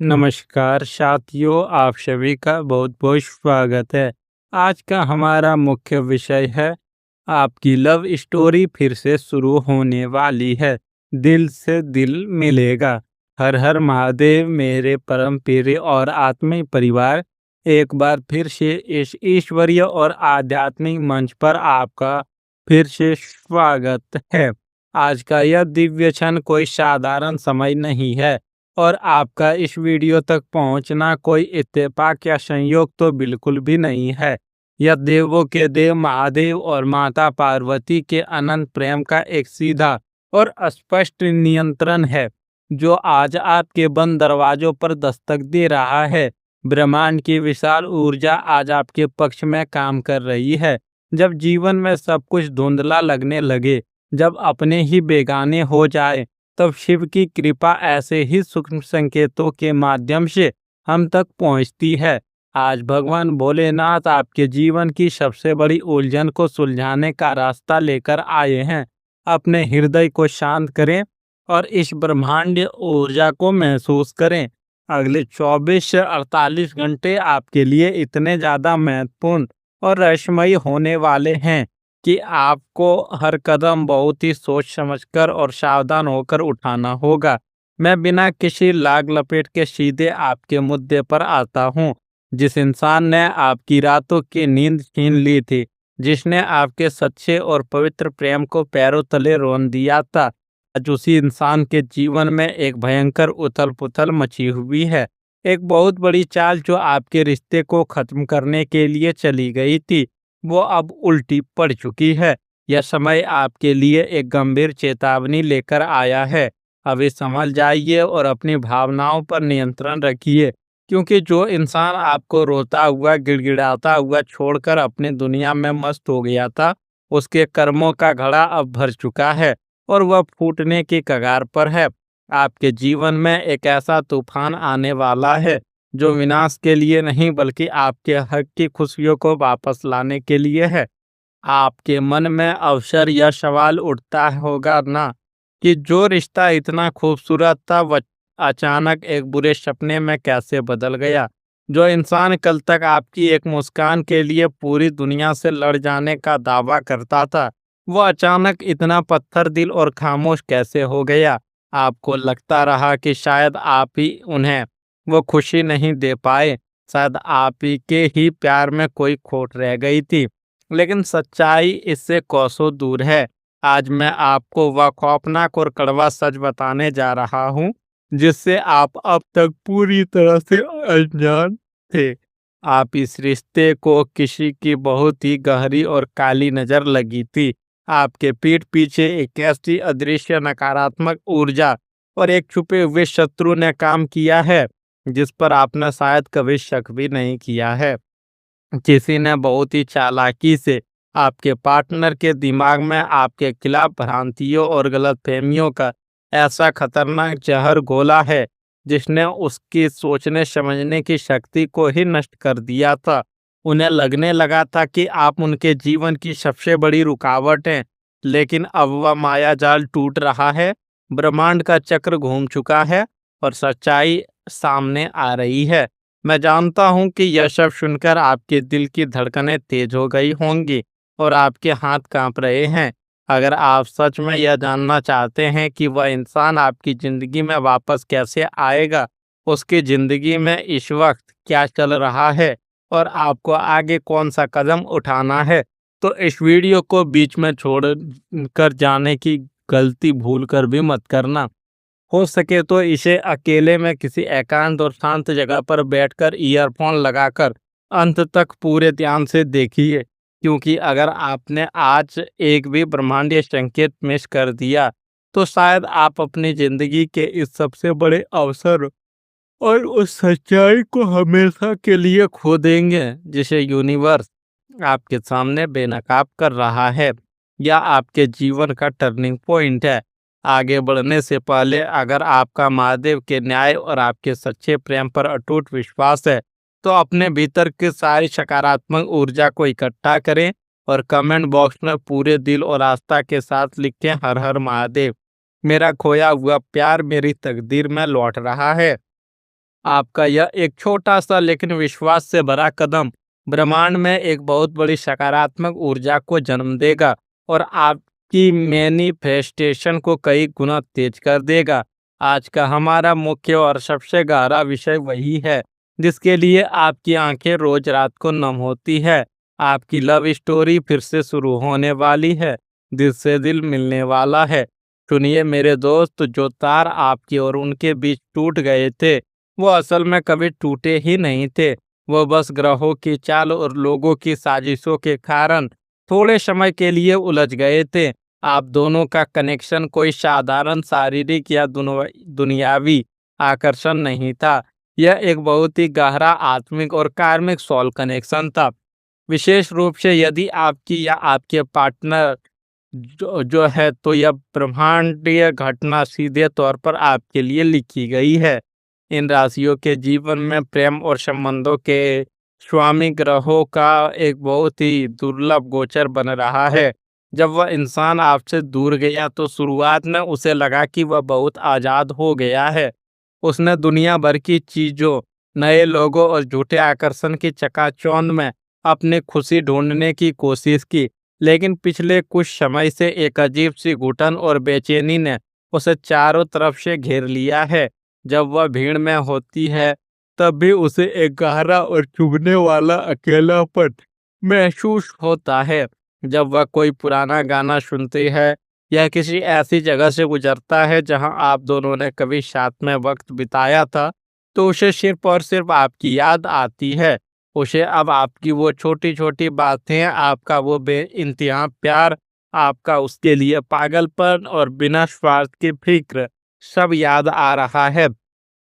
नमस्कार साथियों, आप सभी का बहुत बहुत स्वागत है। आज का हमारा मुख्य विषय है आपकी लव स्टोरी फिर से शुरू होने वाली है। दिल से दिल मिलेगा। हर हर महादेव मेरे परम प्रिय और आत्मीय परिवार, एक बार फिर से इस ईश्वरीय और आध्यात्मिक मंच पर आपका फिर से स्वागत है। आज का यह दिव्य क्षण कोई साधारण समय नहीं है और आपका इस वीडियो तक पहुंचना कोई इत्तेफाक या संयोग तो बिल्कुल भी नहीं है। यह देवों के देव महादेव और माता पार्वती के अनंत प्रेम का एक सीधा और स्पष्ट नियंत्रण है, जो आज आपके बंद दरवाजों पर दस्तक दे रहा है। ब्रह्मांड की विशाल ऊर्जा आज आपके पक्ष में काम कर रही है। जब जीवन में सब कुछ धुंधला लगने लगे, जब अपने ही बेगाने हो जाए, तब शिव की कृपा ऐसे ही सूक्ष्म संकेतों के माध्यम से हम तक पहुंचती है। आज भगवान भोलेनाथ आपके जीवन की सबसे बड़ी उलझन को सुलझाने का रास्ता लेकर आए हैं। अपने हृदय को शांत करें और इस ब्रह्मांड ऊर्जा को महसूस करें। अगले 24 से 48 घंटे आपके लिए इतने ज़्यादा महत्वपूर्ण और रहस्यमयी होने वाले हैं कि आपको हर कदम बहुत ही सोच समझकर और सावधान होकर उठाना होगा। मैं बिना किसी लाग लपेट के सीधे आपके मुद्दे पर आता हूँ। जिस इंसान ने आपकी रातों की नींद छीन ली थी, जिसने आपके सच्चे और पवित्र प्रेम को पैरों तले रोन दिया था, आज उसी इंसान के जीवन में एक भयंकर उथल पुथल मची हुई है। एक बहुत बड़ी चाल जो आपके रिश्ते को खत्म करने के लिए चली गई थी, वो अब उल्टी पड़ चुकी है। यह समय आपके लिए एक गंभीर चेतावनी लेकर आया है। अभी संभल जाइए और अपनी भावनाओं पर नियंत्रण रखिए, क्योंकि जो इंसान आपको रोता हुआ गिड़गिड़ाता हुआ छोड़कर अपनी दुनिया में मस्त हो गया था, उसके कर्मों का घड़ा अब भर चुका है और वह फूटने की कगार पर है। आपके जीवन में एक ऐसा तूफान आने वाला है जो विनाश के लिए नहीं बल्कि आपके हक की खुशियों को वापस लाने के लिए है। आपके मन में अवसर यह सवाल उठता होगा ना कि जो रिश्ता इतना खूबसूरत था वह अचानक एक बुरे सपने में कैसे बदल गया। जो इंसान कल तक आपकी एक मुस्कान के लिए पूरी दुनिया से लड़ जाने का दावा करता था, वह अचानक इतना पत्थर दिल और खामोश कैसे हो गया। आपको लगता रहा कि शायद आप ही उन्हें वो खुशी नहीं दे पाए, शायद आप ही के ही प्यार में कोई खोट रह गई थी। लेकिन सच्चाई इससे कोसों दूर है। आज मैं आपको वह खौफनाक और कड़वा सच बताने जा रहा हूँ, जिससे आप अब तक पूरी तरह से अनजान थे। आप इस रिश्ते को किसी की बहुत ही गहरी और काली नज़र लगी थी। आपके पीठ पीछे एक ऐसी अदृश्य नकारात्मक ऊर्जा और एक छुपे हुए शत्रु ने काम किया है, जिस पर आपने शायद कभी शक भी नहीं किया है। किसी ने बहुत ही चालाकी से आपके पार्टनर के दिमाग में आपके खिलाफ भ्रांतियों और गलतफहमियों का ऐसा खतरनाक जहर घोला है, जिसने उसकी सोचने समझने की शक्ति को ही नष्ट कर दिया था। उन्हें लगने लगा था कि आप उनके जीवन की सबसे बड़ी रुकावट हैं, लेकिन अब वह मायाजाल टूट रहा है। ब्रह्मांड का चक्र घूम चुका है और सच्चाई सामने आ रही है। मैं जानता हूँ कि यह सब सुनकर आपके दिल की धड़कनें तेज हो गई होंगी और आपके हाथ कांप रहे हैं। अगर आप सच में यह जानना चाहते हैं कि वह इंसान आपकी ज़िंदगी में वापस कैसे आएगा, उसकी ज़िंदगी में इस वक्त क्या चल रहा है और आपको आगे कौन सा कदम उठाना है, तो इस वीडियो को बीच में छोड़ कर जाने की गलती भूल कर भी मत करना। हो सके तो इसे अकेले में किसी एकांत और शांत जगह पर बैठकर ईयरफोन लगाकर अंत तक पूरे ध्यान से देखिए, क्योंकि अगर आपने आज एक भी ब्रह्मांडीय संकेत मिस कर दिया, तो शायद आप अपनी जिंदगी के इस सबसे बड़े अवसर और उस सच्चाई को हमेशा के लिए खो देंगे, जिसे यूनिवर्स आपके सामने बेनकाब कर रहा है। या आपके जीवन का टर्निंग पॉइंट है। आगे बढ़ने से पहले अगर आपका महादेव के न्याय और आपके सच्चे प्रेम पर अटूट विश्वास है, तो अपने भीतर की सारी सकारात्मक ऊर्जा को इकट्ठा करें और कमेंट बॉक्स में पूरे दिल और आस्था के साथ लिखें, हर हर महादेव। मेरा खोया हुआ प्यार मेरी तकदीर में लौट रहा है। आपका यह एक छोटा सा लेकिन विश्वास से भरा कदम ब्रह्मांड में एक बहुत बड़ी सकारात्मक ऊर्जा को जन्म देगा और आपकी मैनिफेस्टेशन को कई गुना तेज कर देगा। आज का हमारा मुख्य और सबसे गहरा विषय वही है जिसके लिए आपकी आंखें रोज रात को नम होती है। आपकी लव स्टोरी फिर से शुरू होने वाली है, दिल से दिल मिलने वाला है। सुनिए मेरे दोस्त, जो तार आपके और उनके बीच टूट गए थे वो असल में कभी टूटे ही नहीं थे। वो बस ग्रहों की चाल और लोगों की साजिशों के कारण थोड़े समय के लिए उलझ गए थे। आप दोनों का कनेक्शन कोई साधारण शारीरिक या दुनियावी आकर्षण नहीं था। यह एक बहुत ही गहरा आत्मिक और कार्मिक सोल कनेक्शन था। विशेष रूप से यदि आपकी या आपके पार्टनर जो जो है तो यह ब्रह्मांडीय घटना सीधे तौर पर आपके लिए लिखी गई है। इन राशियों के जीवन में प्रेम और संबंधों के स्वामी ग्रहों का एक बहुत ही दुर्लभ गोचर बन रहा है। जब वह इंसान आपसे दूर गया तो शुरुआत में उसे लगा कि वह बहुत आज़ाद हो गया है। उसने दुनिया भर की चीज़ों, नए लोगों और झूठे आकर्षण की चकाचौंध में अपनी खुशी ढूंढने की कोशिश की। लेकिन पिछले कुछ समय से एक अजीब सी घुटन और बेचैनी ने उसे चारों तरफ से घेर लिया है। जब वह भीड़ में होती है तब भी उसे एक गहरा और चुभने वाला अकेलापन महसूस होता है। जब वह कोई पुराना गाना सुनती है या किसी ऐसी जगह से गुजरता है जहां आप दोनों ने कभी साथ में वक्त बिताया था तो उसे सिर्फ और सिर्फ आपकी याद आती है। उसे अब आपकी वो छोटी छोटी बातें, आपका वो बेइंतहा प्यार, आपका उसके लिए पागलपन और बिना स्वार्थ की फिक्र सब याद आ रहा है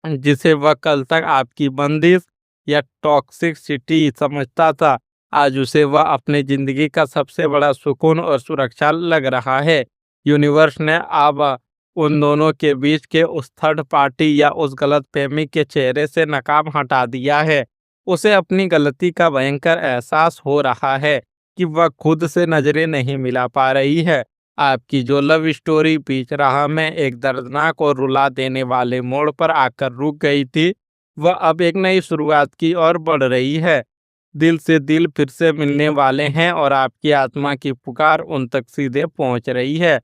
जिसे वह कल तक आपकी बंदिश या टॉक्सिसिटी समझता था। आज उसे वह अपनी जिंदगी का सबसे बड़ा सुकून और सुरक्षा लग रहा है। यूनिवर्स ने अब उन दोनों के बीच के उस थर्ड पार्टी या उस गलत फहमी के चेहरे से नकाब हटा दिया है। उसे अपनी गलती का भयंकर एहसास हो रहा है कि वह खुद से नजरें नहीं मिला पा रही है। आपकी जो लव स्टोरी बीच राह में एक दर्दनाक और रुला देने वाले मोड़ पर आकर रुक गई थी, वह अब एक नई शुरुआत की ओर बढ़ रही है। दिल से दिल फिर से मिलने वाले हैं और आपकी आत्मा की पुकार उन तक सीधे पहुंच रही है।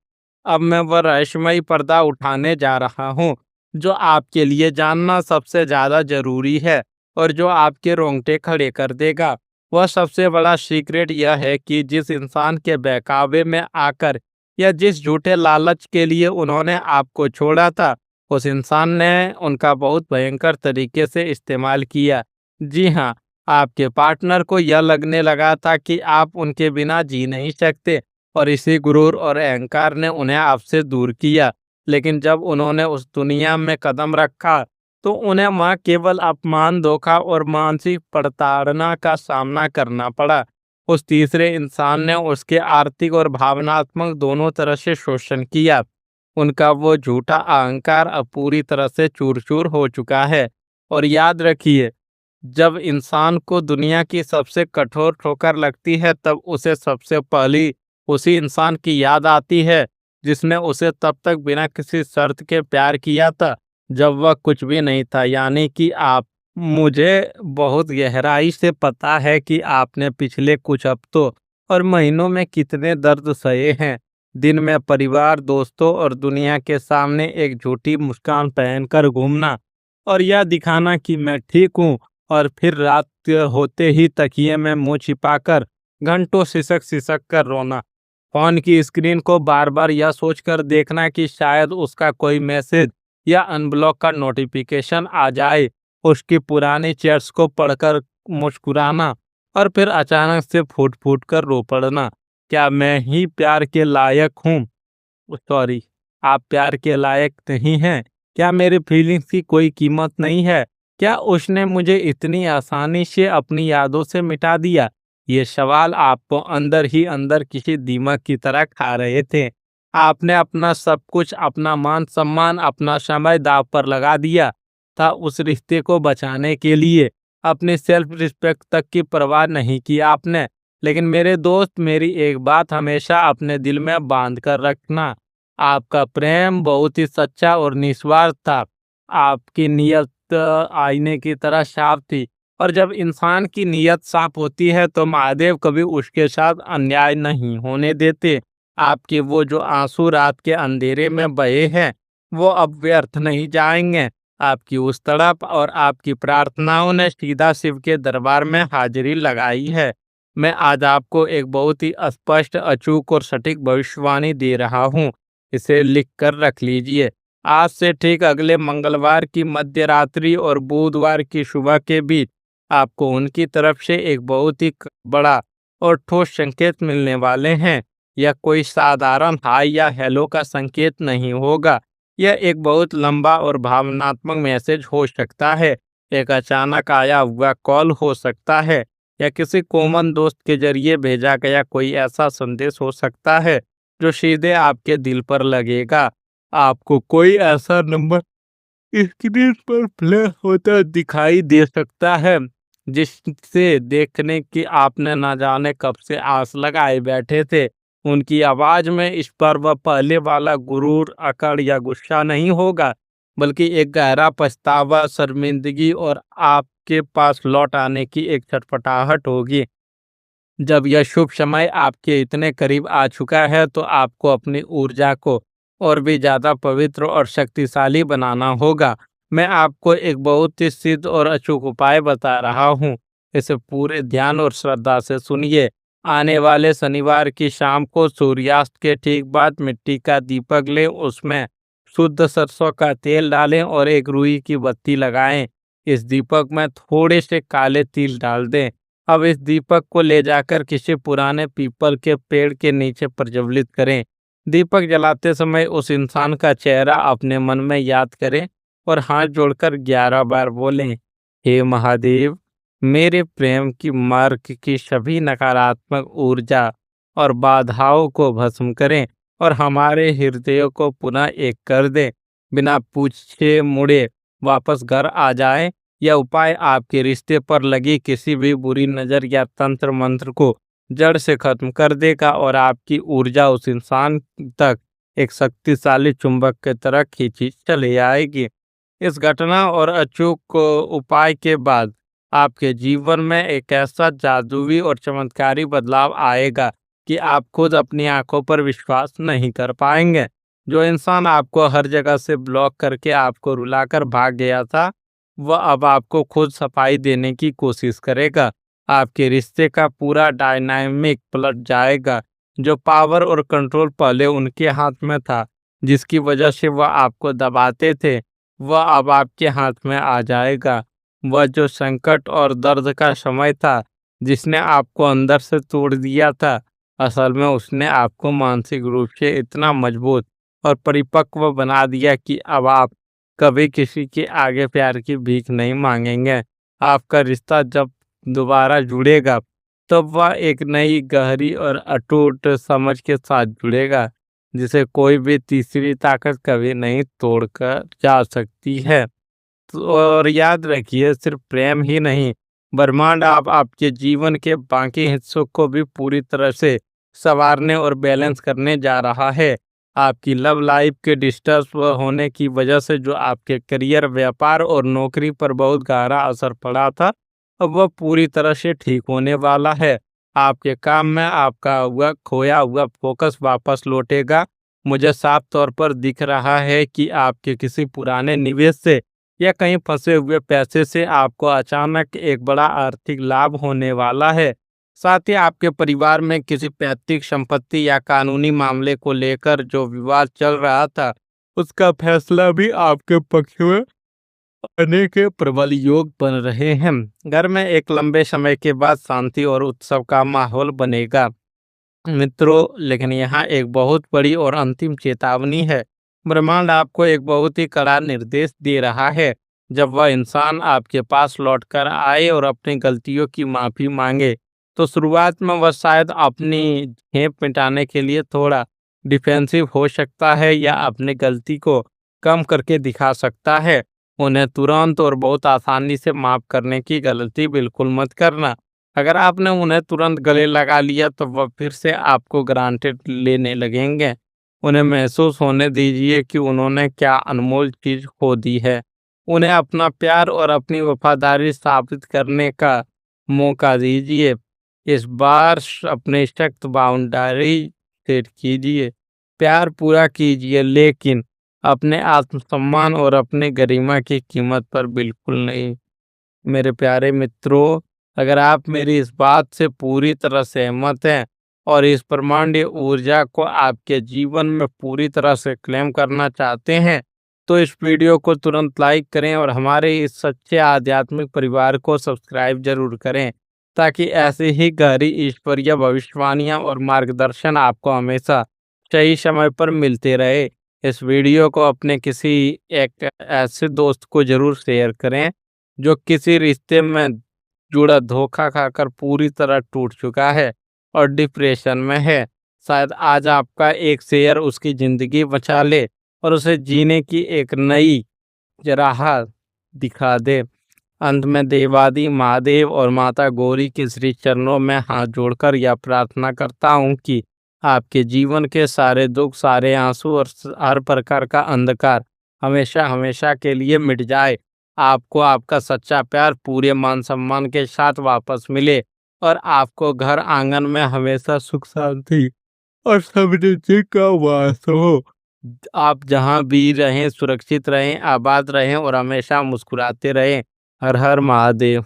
अब मैं वह रहस्यमयी पर्दा उठाने जा रहा हूं जो आपके लिए जानना सबसे ज्यादा जरूरी है और जो आपके रोंगटे खड़े कर देगा। वह सबसे बड़ा सीक्रेट यह है कि जिस इंसान के बहकावे में आकर या जिस झूठे लालच के लिए उन्होंने आपको छोड़ा था, उस इंसान ने उनका बहुत भयंकर तरीके से इस्तेमाल किया। जी हाँ, आपके पार्टनर को यह लगने लगा था कि आप उनके बिना जी नहीं सकते और इसी गुरूर और अहंकार ने उन्हें आपसे दूर किया। लेकिन जब उन्होंने उस दुनिया में कदम रखा तो उन्हें वहाँ केवल अपमान, धोखा और मानसिक प्रताड़ना का सामना करना पड़ा। उस तीसरे इंसान ने उसके आर्थिक और भावनात्मक दोनों तरह से शोषण किया। उनका वो झूठा अहंकार अब पूरी तरह से चूर-चूर हो चुका है। और याद रखिए, जब इंसान को दुनिया की सबसे कठोर ठोकर लगती है तब उसे सबसे पहली उसी इंसान की याद आती है जिसने उसे तब तक बिना किसी शर्त के प्यार किया था जब वह कुछ भी नहीं था, यानी कि आप। मुझे बहुत गहराई से पता है कि आपने पिछले कुछ हफ्तों और महीनों में कितने दर्द सहे हैं। दिन में परिवार, दोस्तों और दुनिया के सामने एक झूठी मुस्कान पहनकर घूमना और यह दिखाना कि मैं ठीक हूँ, और फिर रात होते ही तकिए में मुंह छिपाकर घंटों सिसक सिसक कर रोना। फोन की स्क्रीन को बार बार यह सोचकर देखना कि शायद उसका कोई मैसेज या अनब्लॉक का नोटिफिकेशन आ जाए। उसकी पुरानी चैट्स को पढ़कर मुस्कुराना और फिर अचानक से फूट फूट कर रो पड़ना। क्या मैं ही प्यार के लायक हूँ? सॉरी, आप प्यार के लायक नहीं हैं? क्या मेरी फीलिंग्स की कोई कीमत नहीं है? क्या उसने मुझे इतनी आसानी से अपनी यादों से मिटा दिया? ये सवाल आपको अंदर ही अंदर किसी दीमक की तरह खा रहे थे। आपने अपना सब कुछ, अपना मान सम्मान, अपना समय दांव पर लगा दिया था उस रिश्ते को बचाने के लिए। अपनी सेल्फ रिस्पेक्ट तक की परवाह नहीं की आपने। लेकिन मेरे दोस्त, मेरी एक बात हमेशा अपने दिल में बांध कर रखना, आपका प्रेम बहुत ही सच्चा और निस्वार्थ था। आपकी नीयत आईने की तरह साफ थी। और जब इंसान की नीयत साफ होती है तो महादेव कभी उसके साथ अन्याय नहीं होने देते। आपके वो जो आंसू रात के अंधेरे में बहे हैं, वो अब व्यर्थ नहीं जाएंगे। आपकी उस तड़प और आपकी प्रार्थनाओं ने सीधा शिव के दरबार में हाजिरी लगाई है। मैं आज आपको एक बहुत ही स्पष्ट, अचूक और सटीक भविष्यवाणी दे रहा हूँ। इसे लिख कर रख लीजिए। आज से ठीक अगले मंगलवार की मध्यरात्रि और बुधवार की सुबह के बीच आपको उनकी तरफ से एक बहुत ही बड़ा और ठोस संकेत मिलने वाले हैं। यह कोई साधारण हाय या हेलो का संकेत नहीं होगा। यह एक बहुत लंबा और भावनात्मक मैसेज हो सकता है। एक अचानक आया हुआ कॉल हो सकता है, या किसी कॉमन दोस्त के जरिए भेजा गया कोई ऐसा संदेश हो सकता है जो सीधे आपके दिल पर लगेगा। आपको कोई ऐसा नंबर स्क्रीन पर प्ले होता दिखाई दे सकता है जिससे देखने की आपने ना जाने कब से आस लगाए बैठे थे। उनकी आवाज में इस पर वह पहले वाला गुरूर, अकड़ या गुस्सा नहीं होगा, बल्कि एक गहरा पछतावा, शर्मिंदगी और आपके पास लौट आने की एक छटपटाहट होगी। जब यह शुभ समय आपके इतने करीब आ चुका है तो आपको अपनी ऊर्जा को और भी ज्यादा पवित्र और शक्तिशाली बनाना होगा। मैं आपको एक बहुत ही सिद्ध और अचूक उपाय बता रहा हूँ। इसे पूरे ध्यान और श्रद्धा से सुनिए। आने वाले शनिवार की शाम को सूर्यास्त के ठीक बाद मिट्टी का दीपक लें, उसमें शुद्ध सरसों का तेल डालें और एक रुई की बत्ती लगाएं। इस दीपक में थोड़े से काले तिल डाल दें। अब इस दीपक को ले जाकर किसी पुराने पीपल के पेड़ के नीचे प्रज्वलित करें। दीपक जलाते समय उस इंसान का चेहरा अपने मन में याद करें और हाथ जोड़कर 11 बार बोलें, हे महादेव, मेरे प्रेम की मार्ग की सभी नकारात्मक ऊर्जा और बाधाओं को भस्म करें और हमारे हृदयों को पुनः एक कर दें। बिना पूछे मुड़े वापस घर आ जाए। यह उपाय आपके रिश्ते पर लगी किसी भी बुरी नज़र या तंत्र मंत्र को जड़ से खत्म कर देगा और आपकी ऊर्जा उस इंसान तक एक शक्तिशाली चुंबक की तरह खींची चली आएगी। इस घटना और अचूक उपाय के बाद आपके जीवन में एक ऐसा जादुई और चमत्कारी बदलाव आएगा कि आप खुद अपनी आंखों पर विश्वास नहीं कर पाएंगे। जो इंसान आपको हर जगह से ब्लॉक करके आपको रुलाकर भाग गया था, वह अब आपको खुद सफाई देने की कोशिश करेगा। आपके रिश्ते का पूरा डायनामिक पलट जाएगा। जो पावर और कंट्रोल पहले उनके हाथ में था, जिसकी वजह से वह आपको दबाते थे, वह अब आपके हाथ में आ जाएगा। वह जो संकट और दर्द का समय था, जिसने आपको अंदर से तोड़ दिया था, असल में उसने आपको मानसिक रूप से इतना मजबूत और परिपक्व बना दिया कि अब आप कभी किसी के आगे प्यार की भीख नहीं मांगेंगे। आपका रिश्ता जब दोबारा जुड़ेगा, तब वह एक नई, गहरी और अटूट समझ के साथ जुड़ेगा, जिसे कोई भी तीसरी ताकत कभी नहीं तोड़कर जा सकती है। और याद रखिए, सिर्फ प्रेम ही नहीं, ब्रह्मांड आप आपके जीवन के बाकी हिस्सों को भी पूरी तरह से संवारने और बैलेंस करने जा रहा है। आपकी लव लाइफ के डिस्टर्ब होने की वजह से जो आपके करियर, व्यापार और नौकरी पर बहुत गहरा असर पड़ा था, अब वह पूरी तरह से ठीक होने वाला है। आपके काम में आपका हुआ खोया हुआ फोकस वापस लौटेगा। मुझे साफ तौर पर दिख रहा है कि आपके किसी पुराने निवेश से या कहीं फंसे हुए पैसे से आपको अचानक एक बड़ा आर्थिक लाभ होने वाला है। साथ ही आपके परिवार में किसी पैतृक संपत्ति या कानूनी मामले को लेकर जो विवाद चल रहा था, उसका फैसला भी आपके पक्ष में आने के प्रबल योग बन रहे हैं। घर में एक लंबे समय के बाद शांति और उत्सव का माहौल बनेगा। मित्रों, लेकिन यहाँ एक बहुत बड़ी और अंतिम चेतावनी है। ब्रह्मांड आपको एक बहुत ही कड़ा निर्देश दे रहा है। जब वह इंसान आपके पास लौटकर आए और अपनी गलतियों की माफी मांगे, तो शुरुआत में वह शायद अपनी झेप मिटाने के लिए थोड़ा डिफेंसिव हो सकता है या अपनी गलती को कम करके दिखा सकता है। उन्हें तुरंत और बहुत आसानी से माफ करने की गलती बिल्कुल मत करना। अगर आपने उन्हें तुरंत गले लगा लिया तो वह फिर से आपको ग्रांटेड लेने लगेंगे। उन्हें महसूस होने दीजिए कि उन्होंने क्या अनमोल चीज खो दी है। उन्हें अपना प्यार और अपनी वफादारी साबित करने का मौका दीजिए। इस बार अपने सख्त बाउंड्री सेट कीजिए, प्यार पूरा कीजिए, लेकिन अपने आत्मसम्मान और अपने गरिमा की कीमत पर बिल्कुल नहीं। मेरे प्यारे मित्रों, अगर आप मेरी इस बात से पूरी तरह सहमत हैं और इस ब्रह्मांडीय ऊर्जा को आपके जीवन में पूरी तरह से क्लेम करना चाहते हैं, तो इस वीडियो को तुरंत लाइक करें और हमारे इस सच्चे आध्यात्मिक परिवार को सब्सक्राइब जरूर करें, ताकि ऐसे ही गहरी ईश्वरीय भविष्यवाणियां और मार्गदर्शन आपको हमेशा सही समय पर मिलते रहे। इस वीडियो को अपने किसी एक ऐसे दोस्त को जरूर शेयर करें जो किसी रिश्ते में जुड़ा धोखा खाकर पूरी तरह टूट चुका है और डिप्रेशन में है। शायद आज आपका एक शेयर उसकी जिंदगी बचा ले और उसे जीने की एक नई राह दिखा दे। अंत में देवादि महादेव और माता गौरी के श्री चरणों में हाथ जोड़कर यह प्रार्थना करता हूँ कि आपके जीवन के सारे दुख, सारे आंसू और हर प्रकार का अंधकार हमेशा हमेशा के लिए मिट जाए। आपको आपका सच्चा प्यार पूरे मान सम्मान के साथ वापस मिले और आपको घर आंगन में हमेशा सुख शांति और समृद्धि का वास हो। आप जहाँ भी रहें सुरक्षित रहें, आबाद रहें और हमेशा मुस्कुराते रहें। हर हर महादेव।